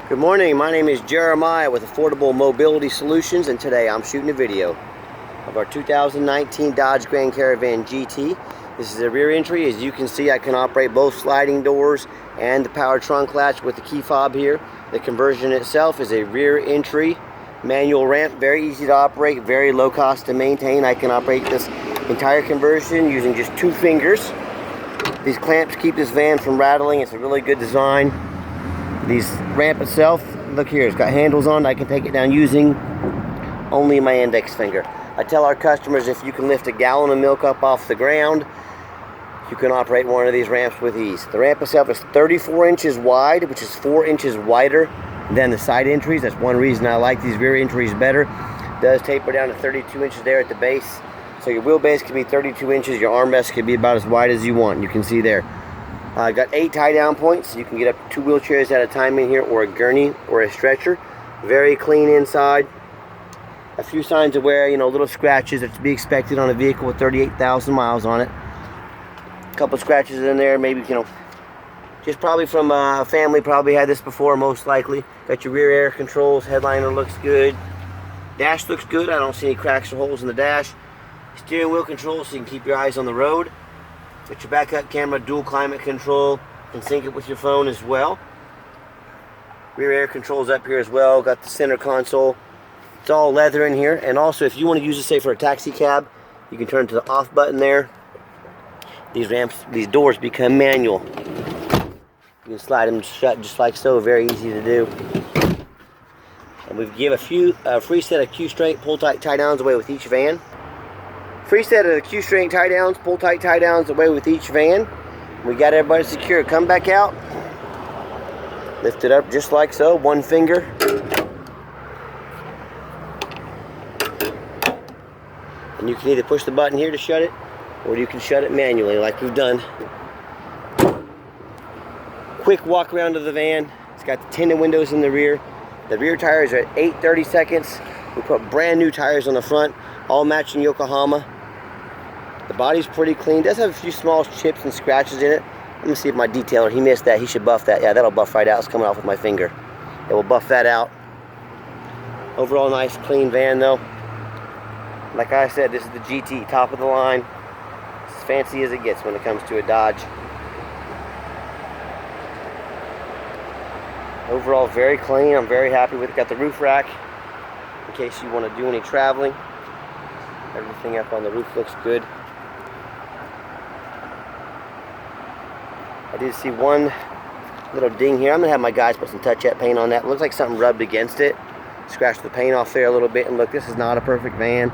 Good morning, my name is Jeremiah with Affordable Mobility Solutions, and today I'm shooting a video of our 2019 Dodge Grand Caravan GT. This is a rear entry. As you can see, I can operate both sliding doors and the power trunk latch with the key fob here. The conversion itself is a rear entry manual ramp, very easy to operate, very low cost to maintain. I can operate this entire conversion using just 2 fingers. These clamps keep this van from rattling. It's a really good design. This ramp itself, look here, it's got handles on it. I can take it down using only my index finger. I tell our customers if you can lift a gallon of milk up off the ground, you can operate one of these ramps with ease. The ramp itself is 34 inches wide, which is 4 inches wider than the side entries. That's one reason I like these rear entries better. It does taper down to 32 inches there at the base. So your wheelbase can be 32 inches, your armrest can be about as wide as you want. You can see there. Got 8 tie-down points. You can get up to 2 wheelchairs at a time in here, or a gurney, or a stretcher. Very clean inside. A few signs of wear, little scratches that's to be expected on a vehicle with 38,000 miles on it. A couple scratches in there, maybe, just probably from a family probably had this before, most likely. Got your rear air controls, headliner looks good. Dash looks good, I don't see any cracks or holes in the dash. Steering wheel controls so you can keep your eyes on the road. Got your backup camera, dual climate control, and sync it with your phone as well. Rear air controls up here as well. Got the center console. It's all leather in here. And also, if you want to use it, say, for a taxi cab, you can turn to the off button there. These doors become manual. You can slide them shut just like so. Very easy to do. And we give a free set of Q-straight pull-tight tie-downs away with each van. Free set of the Q-string tie-downs, pull-tight tie-downs away with each van. We got everybody secure. Come back out. Lift it up just like so. 1 finger. And you can either push the button here to shut it, or you can shut it manually like we've done. Quick walk around of the van. It's got the tinted windows in the rear. The rear tires are at 8/30 seconds. We put brand new tires on the front, all matching Yokohama. The body's pretty clean. It does have a few small chips and scratches in it. Let me see if my detailer, he missed that. He should buff that. Yeah, that'll buff right out. It's coming off with my finger. It will buff that out. Overall, nice, clean van though. Like I said, this is the GT, top of the line. It's as fancy as it gets when it comes to a Dodge. Overall, very clean. I'm very happy with it. Got the roof rack in case you want to do any traveling. Everything up on the roof looks good. I did see one little ding here. I'm going to have my guys put some touch-up paint on that. It looks like something rubbed against it. Scratched the paint off there a little bit. And look, this is not a perfect van.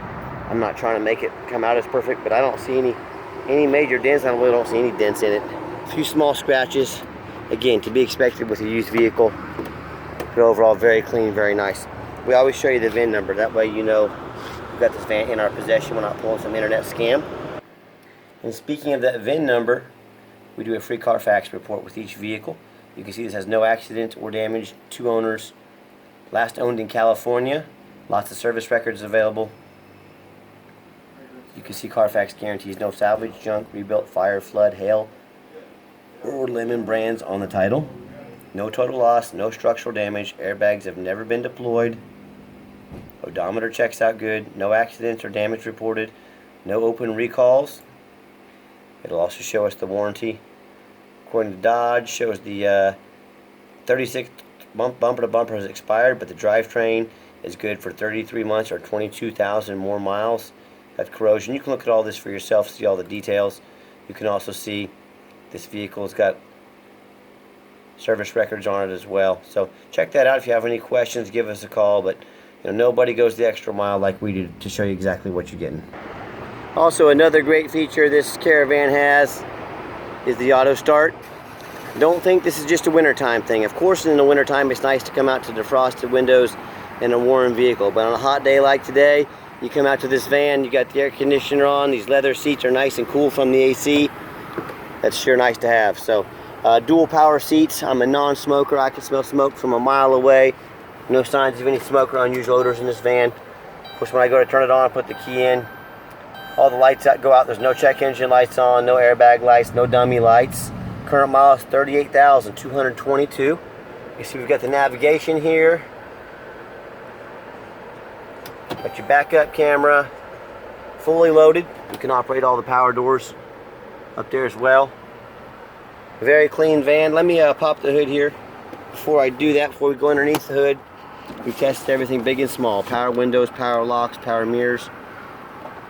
I'm not trying to make it come out as perfect, but I don't see any major dents. I really don't see any dents in it. A few small scratches. Again, to be expected with a used vehicle. But overall, very clean, very nice. We always show you the VIN number. That way you know we've got this van in our possession. We're not pulling some internet scam. And speaking of that VIN number, we do a free Carfax report with each vehicle. You can see this has no accident or damage, 2 owners, last owned in California, lots of service records available. You can see Carfax guarantees no salvage, junk, rebuilt, fire, flood, hail, or lemon brands on the title. No total loss, no structural damage, airbags have never been deployed, odometer checks out good, no accidents or damage reported, no open recalls. It'll also show us the warranty. According to Dodge, shows the 36 bumper to bumper has expired, but the drivetrain is good for 33 months or 22,000 more miles. That's corrosion. You can look at all this for yourself, see all the details. You can also see this vehicle's got service records on it as well. So check that out. If you have any questions, give us a call. But nobody goes the extra mile like we do to show you exactly what you're getting. Also, another great feature this Caravan has is the auto start. Don't think this is just a wintertime thing. Of course, in the wintertime, it's nice to come out to defrosted windows in a warm vehicle. But on a hot day like today, you come out to this van, you got the air conditioner on, these leather seats are nice and cool from the AC. That's sure nice to have. So, dual power seats. I'm a non-smoker. I can smell smoke from a mile away. No signs of any smoke or unusual odors in this van. Of course, when I go to turn it on, I put the key in. All the lights that go out. There's no check engine lights on, no airbag lights, no dummy lights. Current miles 38,222. You see we've got the navigation here. Got your backup camera, fully loaded. You can operate all the power doors up there as well. Very clean van. Let me pop the hood here. Before I do that, before we go underneath the hood, we tested everything big and small. Power windows, power locks, power mirrors.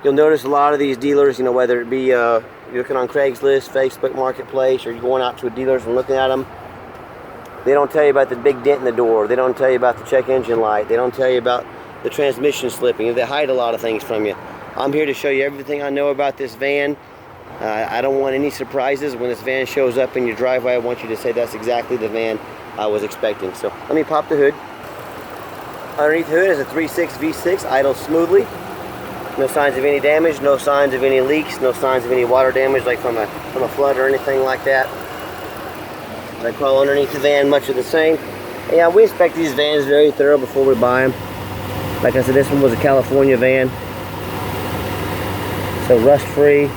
You'll notice a lot of these dealers, you know, whether it be you're looking on Craigslist, Facebook Marketplace, or you're going out to a dealers and looking at them, they don't tell you about the big dent in the door. They don't tell you about the check engine light. They don't tell you about the transmission slipping. They hide a lot of things from you. I'm here to show you everything I know about this van. I don't want any surprises. When this van shows up in your driveway, I want you to say that's exactly the van I was expecting. So let me pop the hood. Underneath the hood is a 3.6 V6, idles smoothly. No signs of any damage, no signs of any leaks, no signs of any water damage like from a flood or anything like that. I call underneath the van much of the same. Yeah, we inspect these vans very thorough before we buy them. Like I said, this one was a California van. So rust free,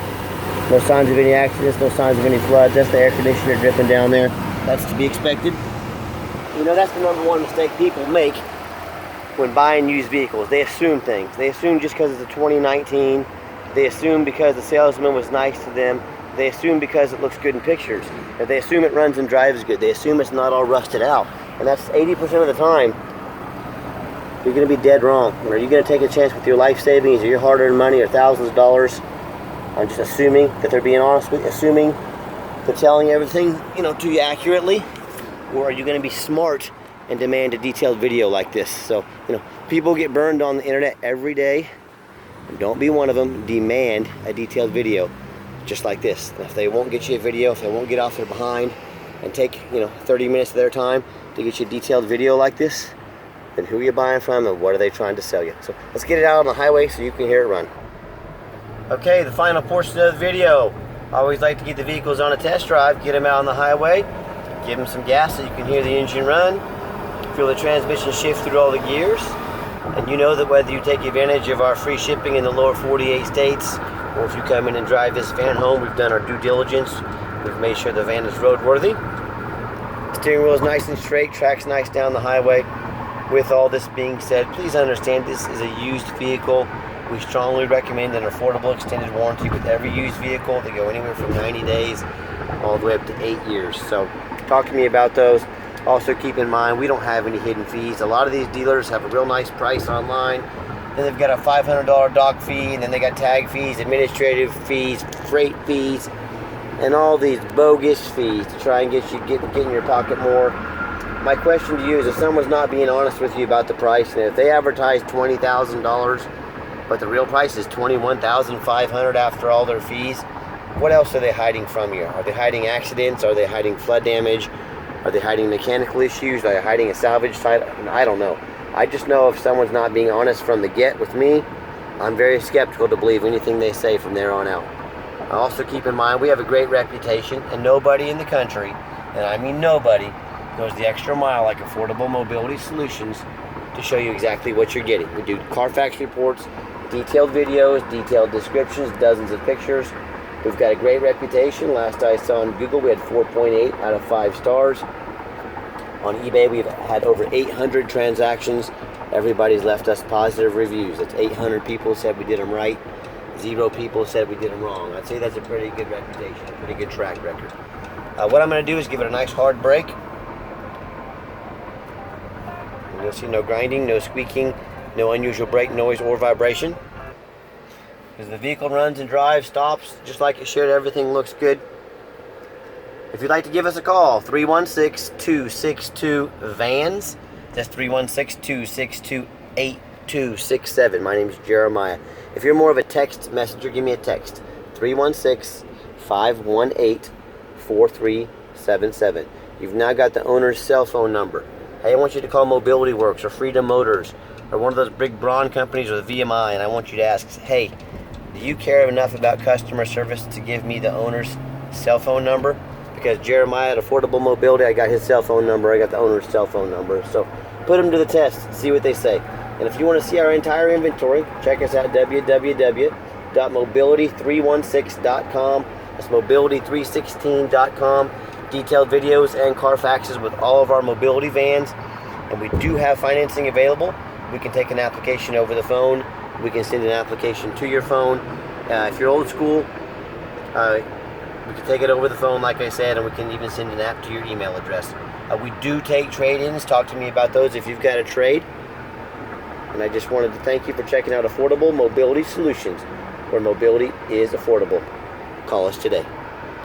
no signs of any accidents, no signs of any floods. That's the air conditioner dripping down there. That's to be expected. You know, that's the #1 mistake people make when buying used vehicles. They assume things. They assume just because it's a 2019. They assume because the salesman was nice to them. They assume because it looks good in pictures. If they assume it runs and drives good. They assume it's not all rusted out. And that's 80% of the time. You're going to be dead wrong. Are you going to take a chance with your life savings or your hard-earned money or thousands of dollars on just assuming that they're being honest with you, assuming they're telling everything, you know, to you accurately? Or are you going to be smart and demand a detailed video like this? So, you know, people get burned on the internet every day. Don't be one of them. Demand a detailed video just like this. And if they won't get you a video, if they won't get off their behind and take, you know, 30 minutes of their time to get you a detailed video like this, then who are you buying from and what are they trying to sell you? So let's get it out on the highway so you can hear it run. Okay, the final portion of the video. I always like to get the vehicles on a test drive, get them out on the highway, give them some gas so you can hear the engine run, feel the transmission shift through all the gears, and you know that whether you take advantage of our free shipping in the lower 48 states, or if you come in and drive this van home, we've done our due diligence. We've made sure the van is roadworthy. Steering wheel is nice and straight, track's nice down the highway. With all this being said, please understand this is a used vehicle. We strongly recommend an affordable extended warranty with every used vehicle. They go anywhere from 90 days all the way up to 8 years. So talk to me about those. Also keep in mind, we don't have any hidden fees. A lot of these dealers have a real nice price online. Then they've got a $500 dock fee, and then they got tag fees, administrative fees, freight fees, and all these bogus fees to try and get in your pocket more. My question to you is, if someone's not being honest with you about the price, and if they advertise $20,000, but the real price is $21,500 after all their fees, what else are they hiding from you? Are they hiding accidents? Are they hiding flood damage? Are they hiding mechanical issues? Are they hiding a salvage site? I don't know. I just know if someone's not being honest from the get with me, I'm very skeptical to believe anything they say from there on out. Also keep in mind, we have a great reputation, and nobody in the country, and I mean nobody, goes the extra mile like Affordable Mobility Solutions to show you exactly what you're getting. We do Carfax reports, detailed videos, detailed descriptions, dozens of pictures. We've got a great reputation. Last I saw on Google, we had 4.8 out of 5 stars. On eBay, we've had over 800 transactions. Everybody's left us positive reviews. That's 800 people said we did them right. 0 people said we did them wrong. I'd say that's a pretty good reputation, a pretty good track record. What I'm going to do is give it a nice hard brake. You'll see no grinding, no squeaking, no unusual brake noise or vibration. As the vehicle runs and drives, stops just like it should, everything looks good. If you'd like to give us a call, 316-262-VANS. That's 316-262-8267. My name is Jeremiah. If you're more of a text messenger, give me a text. 316-518-4377. You've now got the owner's cell phone number. Hey, I want you to call Mobility Works or Freedom Motors or one of those big Braun companies or the VMI, and I want you to ask, hey, do you care enough about customer service to give me the owner's cell phone number? Because Jeremiah at Affordable Mobility, I got his cell phone number, I got the owner's cell phone number. So put them to the test, see what they say. And if you want to see our entire inventory, check us out, www.mobility316.com. That's mobility316.com. detailed videos and Carfaxes with all of our mobility vans, and we do have financing available. We can take an application over the phone. We can send an application to your phone. If you're old school, we can take it over the phone, like I said, and we can even send an app to your email address. We do take trade-ins. Talk to me about those if you've got a trade. And I just wanted to thank you for checking out Affordable Mobility Solutions, where mobility is affordable. Call us today.